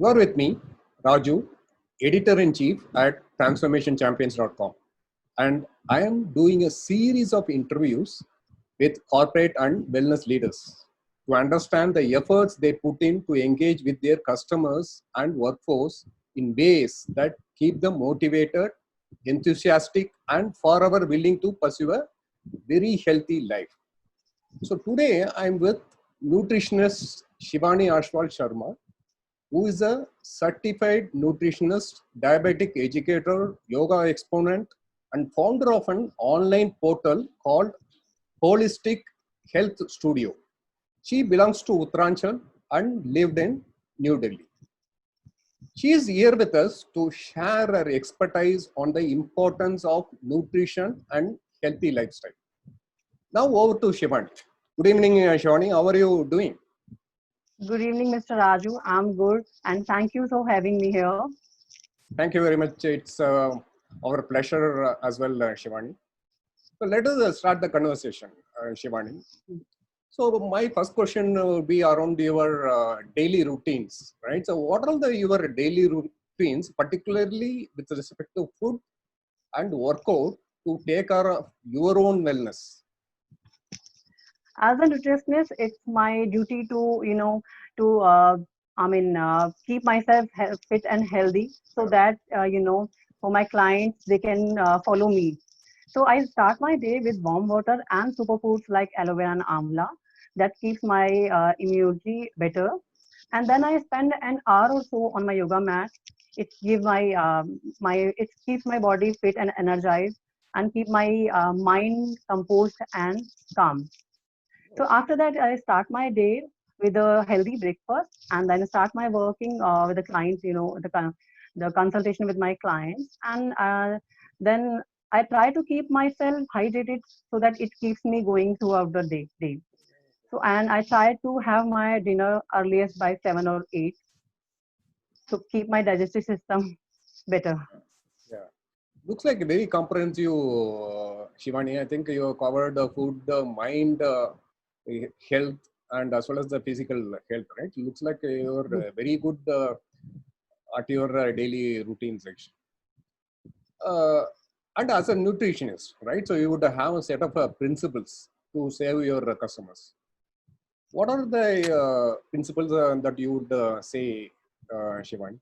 You are with me, Raju, editor-in-chief at transformationchampions.com. And I am doing a series of interviews with corporate and wellness leaders to understand the efforts they put in to engage with their customers and workforce in ways that keep them motivated, enthusiastic, and forever willing to pursue a very healthy life. So today I'm with nutritionist Shivani Ashwal Sharma, who is a certified nutritionist, diabetic educator, yoga exponent, and founder of an online portal called Holistic Health Studio. She belongs to Uttaranchal and lived in New Delhi. She is here with us to share her expertise on the importance of nutrition and healthy lifestyle. Now over to Shivani. Good evening, Shivani. How are you doing? Good evening, Mr. Raju. I'm good, and thank you for having me here. Thank you very much. It's our pleasure as well, Shivani. So let us start the conversation, Shivani. So my first question will be around your daily routines, right? So what are your daily routines, particularly with respect to food and workout, to take care of your own wellness? As a nutritionist, it's my duty to, to, keep myself fit and healthy so that, for my clients, they can follow me. So I start my day with warm water and superfoods like aloe vera and amla that keeps my immunity better. And then I spend an hour or so on my yoga mat. It keeps my body fit and energized and keep my mind composed and calm. So after that, I start my day with a healthy breakfast, and then start my working with the clients. The consultation with my clients, and then I try to keep myself hydrated so that it keeps me going throughout the day. So and I try to have my dinner earliest by 7 or 8 to keep my digestive system better. Yeah. Looks like a very comprehensive, Shivani. I think you covered the food, the mind, health, and as well as the physical health, right? Looks like you're very good at your daily routine section. Uh, and as a nutritionist, right? So you would have a set of principles to serve your customers. What are the principles that you would say, Shivani?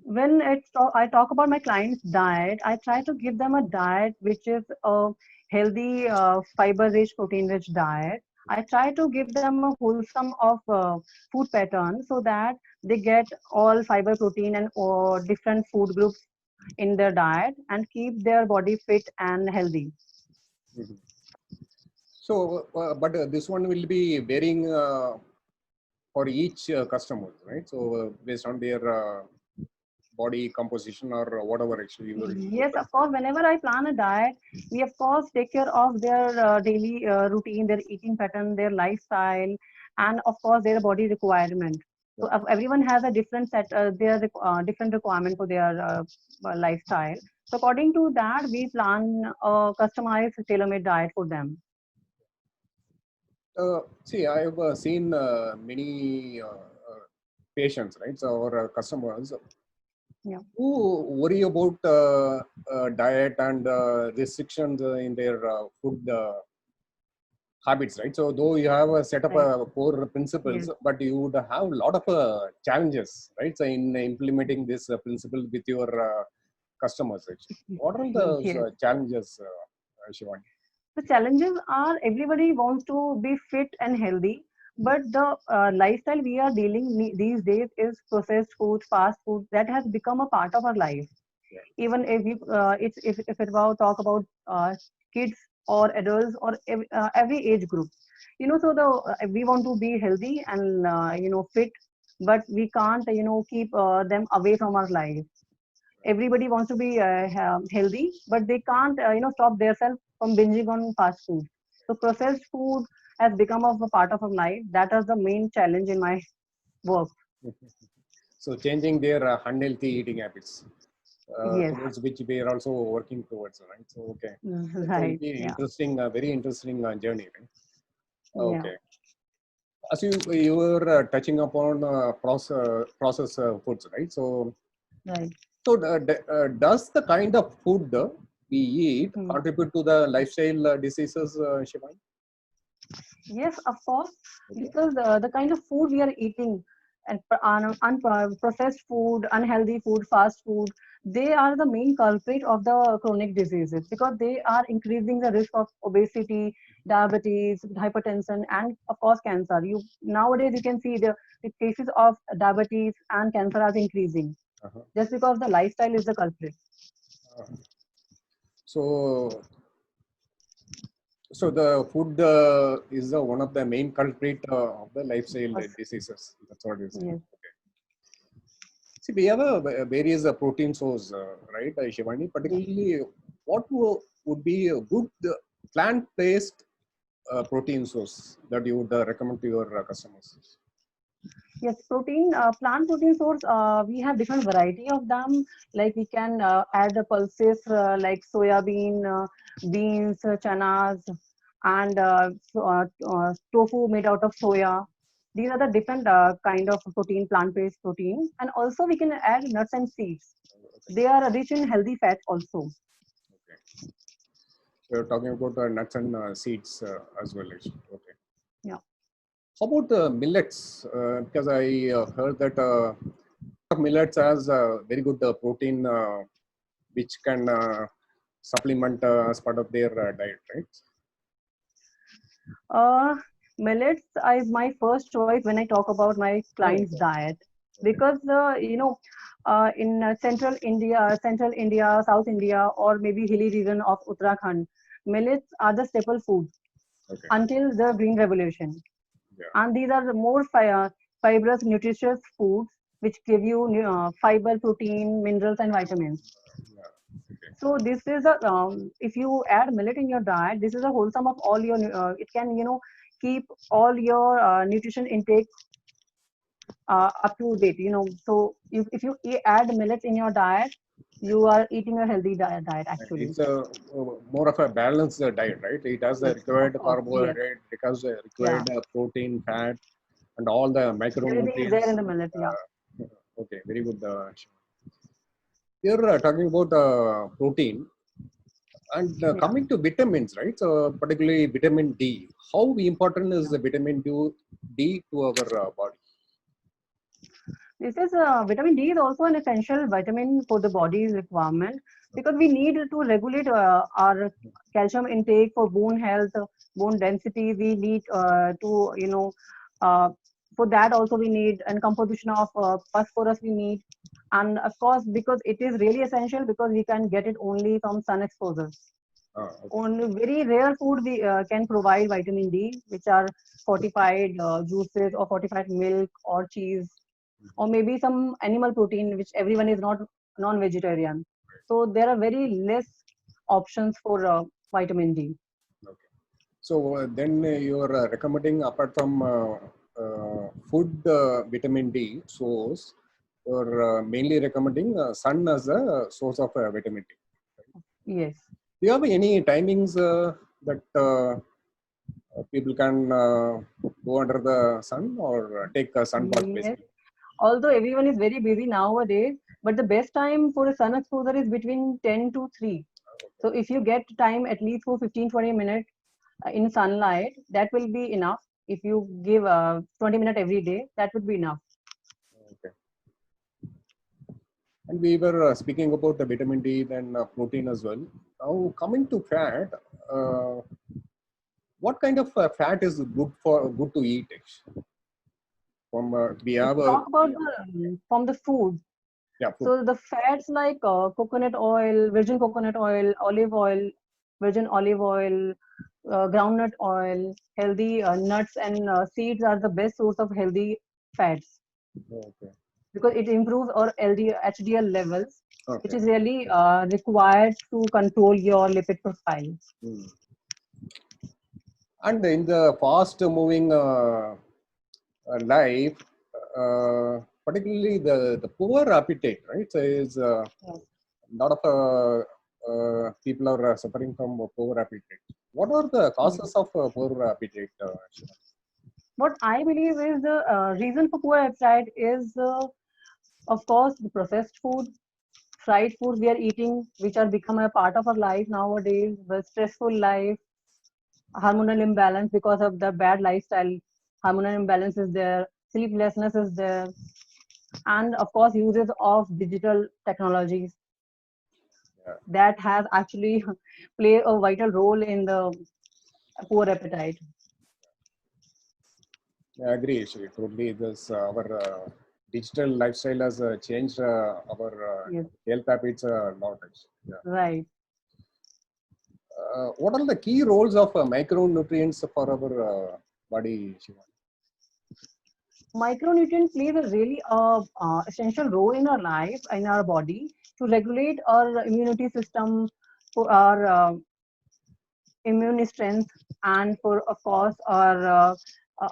When I talk about my client's diet, I try to give them a diet which is a healthy, fiber-rich, protein-rich diet. I try to give them a wholesome of food pattern so that they get all fiber, protein, and or different food groups in their diet and keep their body fit and healthy. Mhm. So, but this one will be varying for each customer, right? So, based on their body composition or whatever actually you will Yes, prefer. of course. Whenever I plan a diet, we of course take care of their daily routine, their eating pattern, their lifestyle, and of course their body requirement. So everyone has a different different requirement for their lifestyle. So according to that, we plan a customized, tailor-made diet for them. See, I have seen many patients, right? So, our customers Yeah. who worry about diet and restrictions in their food habits, right? So, though you have a set of Right. core principles, Yes. but you would have a lot of challenges, right? So, in implementing this principle with your customers, actually. What are those Yes. challenges, Shivani? The challenges are everybody wants to be fit and healthy, but the lifestyle we are dealing these days is processed food, fast food that has become a part of our life. Yeah. Even if you, if it about talk about kids or adults or every age group, so we want to be healthy and fit, but we can't keep them away from our life. Everybody wants to be healthy, but they can't stop themselves from binging on fast food. So processed food has become of a part of our life. That is the main challenge in my work. So, changing their unhealthy eating habits. Yes. Towards which we are also working towards, right? So, okay, it will Right. be Yeah. interesting, very interesting journey, right? Yeah. Okay. as you were touching upon processed foods, right? So Right. does the kind of food we eat Hmm. contribute to the lifestyle diseases, Shivani? Yes, of course, Okay. because the kind of food we are eating and processed food, unhealthy food, fast food, they are the main culprit of the chronic diseases because they are increasing the risk of obesity, diabetes, hypertension, and of course cancer. You nowadays you can see the cases of diabetes and cancer are increasing Uh-huh. just because the lifestyle is the culprit. Uh, so so the food is one of the main culprit of the lifestyle Yes. diseases. That's what you're saying. Yes. See, we have a various protein source, right, Shivani? Particularly, what would be a good plant-based protein source that you would recommend to your customers? Yes, plant protein source, we have different variety of them. Like we can add the pulses like soya bean, beans, chanas, and tofu made out of soya. These are the different kind of protein, plant-based protein. And also we can add nuts and seeds. Okay. They are rich in healthy fat also. Okay. So you're talking about nuts and seeds as well. Okay. Yeah. How about millets? Because I heard that millets has very good protein, which can supplement as part of their diet, right? Uh, Millets is my first choice when I talk about my Oh, client's diet okay. because in Central India, South India, or maybe hilly region of Uttarakhand, millets are the staple food Okay. until the Green Revolution, Yeah. and these are the more fibrous, nutritious foods which give you fiber, protein, minerals, and vitamins. Yeah. Okay. So this is a if you add millet in your diet, this is a wholesome of all your. It can keep all your nutrition intake up to date. So if you add millets in your diet, you are eating a healthy diet actually. It's a more of a balanced diet, right? It has the Yes, required of course. Yes, carbohydrate, it has the yeah. required protein, fat, and all the Everything is there micronutrients. in the millet. Yeah. Okay, very good. You're talking about protein and Yeah. coming to vitamins, right? So particularly vitamin D. How important is Yeah. the vitamin D to our body? This is vitamin D is also an essential vitamin for the body's requirement because we need to regulate our calcium intake for bone health, bone density. We need to uh, for that also we need and composition of phosphorus we need, and of course because it is really essential because we can get it only from sun exposure. Okay. Only very rare food we can provide vitamin D, which are fortified juices or fortified milk or cheese or maybe some animal protein, which everyone is not non-vegetarian. So there are very less options for vitamin D. Okay. So then you're recommending apart from food vitamin D source, you're mainly recommending sun as a source of vitamin D. Yes. Do you have any timings that people can go under the sun or take a sun bath Yes. basically? Although everyone is very busy nowadays, but the best time for a sun exposure is between 10 to 3. So if you get time at least for 15-20 minutes in sunlight, that will be enough. If you give 20 minutes every day, that would be enough. Okay. And we were speaking about the vitamin D and protein as well. Now coming to fat, uh, what kind of fat is good to eat? Actually? From we If have you a talk about from the food, yeah food. so the fats like coconut oil, virgin coconut oil, virgin olive oil, groundnut oil, healthy nuts and seeds are the best source of healthy fats Okay. because it improves our HDL levels, which Okay. is really required to control your lipid profile. Hmm. And in the fast moving life, particularly the poor appetite, right? So is a Yes. lot of people are suffering from poor appetite. What are the Yes. causes of poor appetite? Shiva? What I believe is the reason for poor appetite is, of course, the processed food, fried food we are eating, which are become a part of our life nowadays, the stressful life, hormonal imbalance because of the bad lifestyle, hormonal imbalance is there, sleeplessness is there, and of course, uses of digital technologies Yeah, that has actually play a vital role in the poor appetite. I agree, Shri. Totally. This our digital lifestyle has changed our Yes, health habits a lot. Actually. Yeah. right. What are the key roles of micronutrients for our body, Shiva? Micronutrient plays a really essential role in our life, in our body, to regulate our immunity system, for our immune strength, and for, of course, our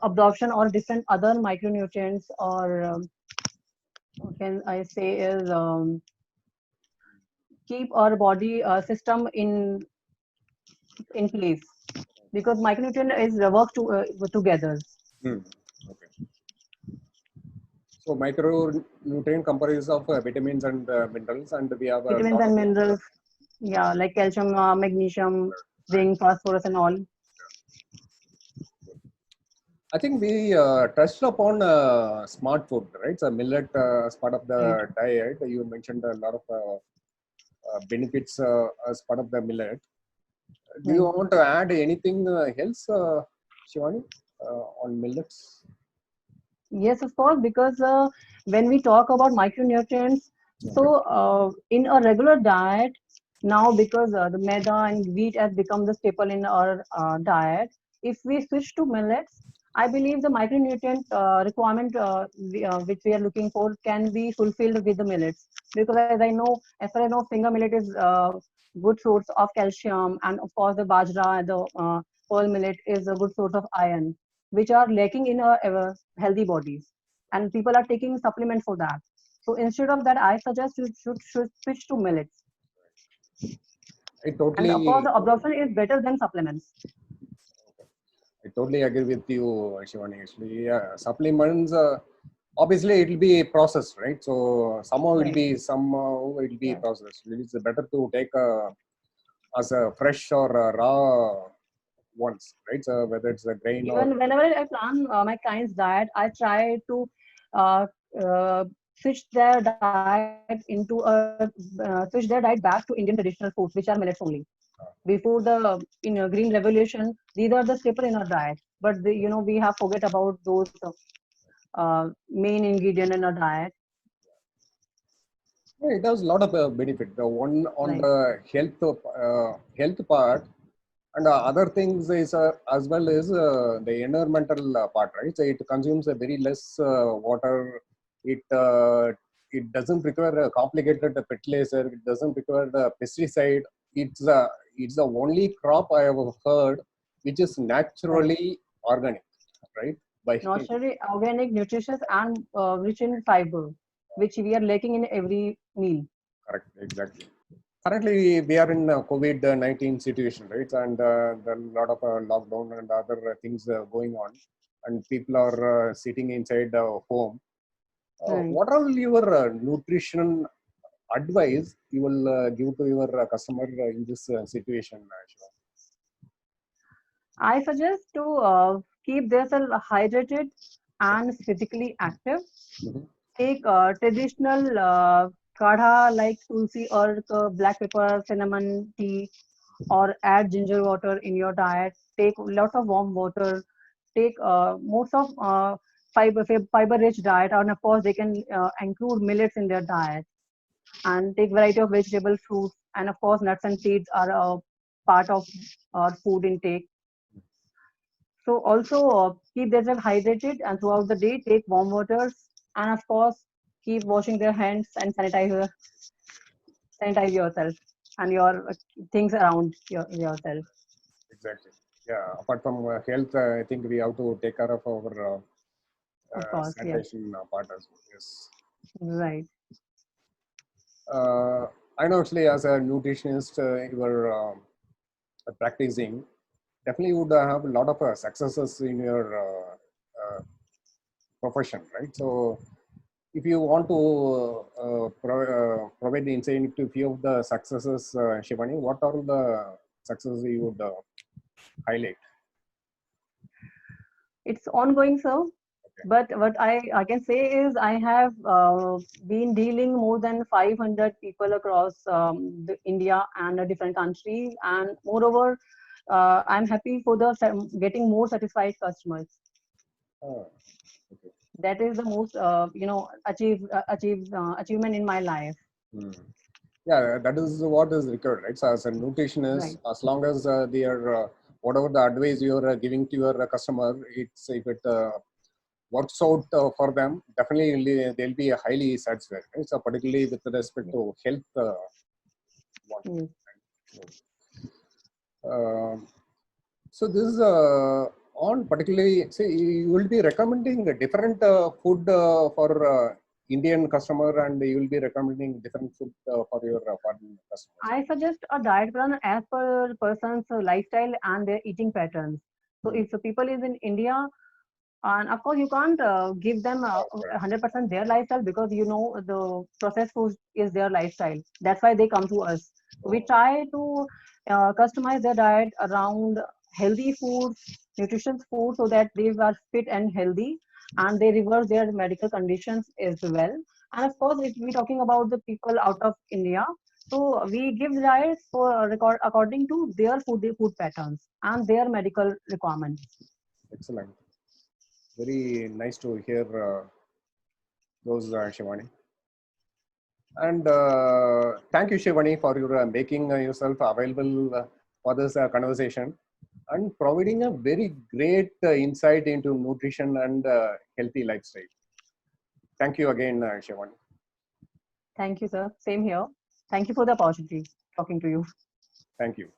absorption or different other micronutrients, or what can I say is, keep our body system in place, because micronutrient is work together. Hmm. Okay. So micronutrient comprises of vitamins and minerals, and we have a Vitamins lot of. and minerals, yeah, like calcium, magnesium, zinc, phosphorus, and all. I think we touched upon smart food, right? So millet as part of Right. the diet. You mentioned a lot of benefits as part of the millet. Do you Right. want to add anything else, Shivani, on millets? Yes, of course, because when we talk about micronutrients, Okay. so in a regular diet, now because the maida and wheat has become the staple in our diet, if we switch to millets, I believe the micronutrient requirement which we are looking for can be fulfilled with the millets. Because as far as I know, finger millet is good source of calcium, and of course the bajra, the pearl millet is a good source of iron, which are lacking in our healthy bodies, and people are taking supplement for that. So instead of that, I suggest you should switch to millets, I and of course totally, the absorption is better than supplements. I totally agree with you, Shivani. Actually, yeah, supplements. Obviously, it will be processed, right? So Right. somehow it will be Yeah. processed. It's better to take as a fresh or raw ones, right? So whether it's a grain or Even whenever I plan my clients' diet, I try to uh, uh, switch their switch their diet back to Indian traditional foods, which are millets only. Before the green revolution, these are the staple in our diet. But we have forget about those main ingredient in our diet. yeah, it has a lot of benefit. The one on Right. the health part, and other things is as well as the environmental part, right? So it consumes a very less water. It doesn't require a complicated fertilizer. It doesn't require the pesticide. It's the only crop I have heard which is Right. naturally organic, right? By Naturally organic, nutritious, and rich in fiber, which we are lacking in every meal. correct, exactly. Currently we are in a COVID-19 situation, right? And there are a lot of lockdown and other things going on, and people are sitting inside home. Right. What are your nutrition advice you will give to your customer in this situation, Shiva? I suggest to keep themselves hydrated and physically active. Mhm. Take traditional kadha like tulsi or black pepper, cinnamon tea, or add ginger water in your diet. Take lots of warm water. Take most of fiber rich diet, and of course they can include millets in their diet, and take variety of vegetable fruits, and of course nuts and seeds are a part of our food intake. So also keep themselves hydrated, and throughout the day take warm waters, and of course keep washing their hands and sanitize yourself and your things around yourself. Exactly. Yeah. Apart from health, I think we have to take care of our Of course, yes, sanitation part as well. Yes. right. Uh, I know actually as a nutritionist, you are practicing. Definitely would have a lot of successes in your profession, right? So if you want to provide the insight into few of the successes, Shivani, what are the successes you would highlight? It's ongoing, sir. But what I can say is I have been dealing more than 500 people across India and different countries, and moreover, I'm happy for the getting more satisfied customers. Okay. That is the most achievement in my life. Yeah, that is what is required, right? So as a nutritionist, Right. as long as they are whatever the advice you are giving to your customer, it's if it works out for them, definitely they'll be highly satisfied, right? So particularly with respect to health. Yes. So this is on particularly, say you will be recommending a different food for Indian customer, and you will be recommending different food for your foreign customers. I suggest a diet plan as per person's lifestyle and their eating patterns. So if the people is in India, and of course you can't give them 100% their lifestyle, because you know the processed food is their lifestyle. That's why they come to us. We try to customize their diet around healthy food, nutritious food, so that they are fit and healthy, and they reverse their medical conditions as well. And of course, if we're talking about the people out of India, so we give diets for according to their food patterns and their medical requirements. Excellent. Very nice to hear those, Shivani. And thank you, Shivani, for your making yourself available for this conversation and providing a very great insight into nutrition and healthy lifestyle. Thank you again, Shivani. Thank you, sir. Same here. Thank you for the opportunity talking to you. Thank you.